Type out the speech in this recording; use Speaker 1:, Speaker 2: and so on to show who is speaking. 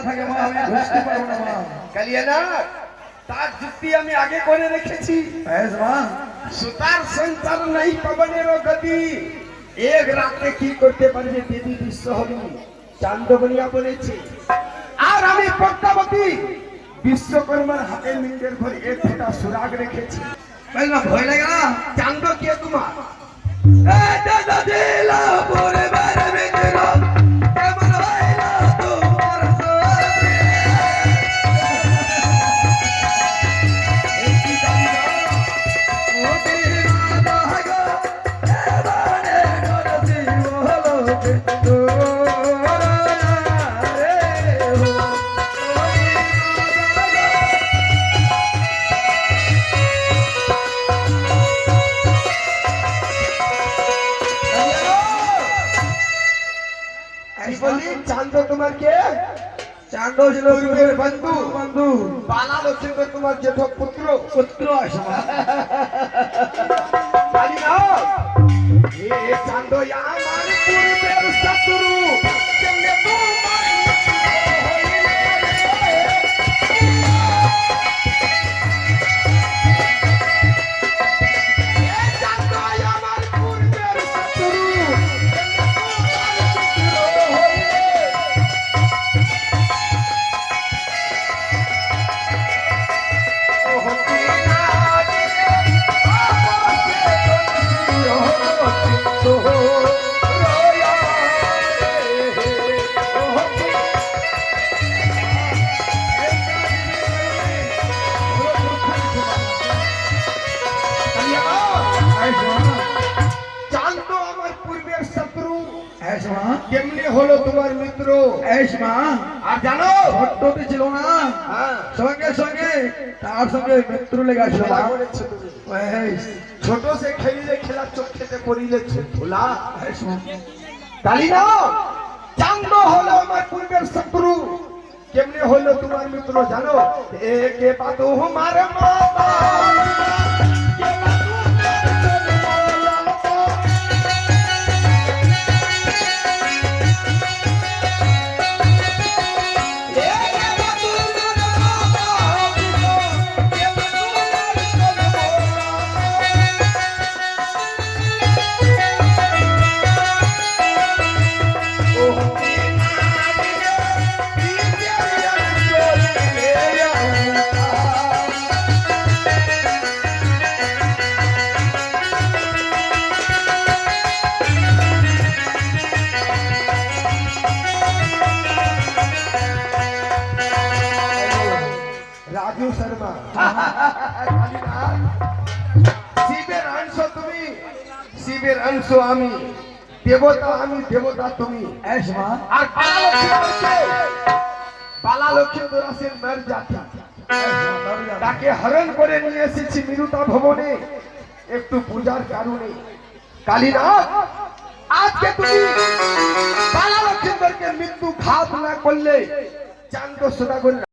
Speaker 1: থাকে মা আমি বুঝতে পারবো না মা।
Speaker 2: কালিয়ানা তার যুক্তি আমি আগে করে রেখেছি।
Speaker 1: মা
Speaker 2: সুতার সঞ্চার নাই পবনেরও গতি, এক রাতে কি করতে পারবে দেবী বিশ্বহরি চান্দবনিয়া বলেছে। আর আমি পদ্মাবতী বিশ্বকর্মার হাতে মিন্ডের ঘরে এক ফোঁটা সুরাগ রেখেছি।
Speaker 1: না ভয় লাগে না।
Speaker 2: চান্দ কে তোমার? চান্দ তোমার কে?
Speaker 1: চান্দ ছিল
Speaker 2: বন্ধু।
Speaker 1: বন্ধু
Speaker 2: বালা লক্ষ্মী তোমার জেঠ পুত্র।
Speaker 1: পুত্র আসে মা।
Speaker 2: জানি না এ চান্দ আমার পূর্বের শত্রু কেমনে তোমার হইলে এ চান্দ আমার পূর্বের শত্রু কেমনে তোমার হইলে কেমনে হলো তোমার মিত্র? আর জানো
Speaker 1: ছোট্টতে ছিল না সঙ্গে সঙ্গে তার সঙ্গে মিত্র লেগে আসলো
Speaker 2: খেলা করেছো তুমি। ছোট সে খেলিলে খেলা চোখ খেতে পড়িলে ধুলা। তালি না চান্দ হলো আমার পূর্বের শত্রু, কেমনে হলো তোমার মিত্র জানো? একে পাতো আমার মাতা রাজু শর্মা। শিবের অংশ তুমি, শিবের অংশ আমি, দেবতা আমি, দেবতা তুমি। আর বালা লক্ষ্মী দাসের মের জাতি, তাকে হরণ করে নিয়ে এসেছি মিরুতা ভবনে একটু পূজার কারণে। কালীনাথ আজকে তুমি বালা লক্ষ্মীদেরকে মৃত্যু ঘাত না করলে চান্দ সোনা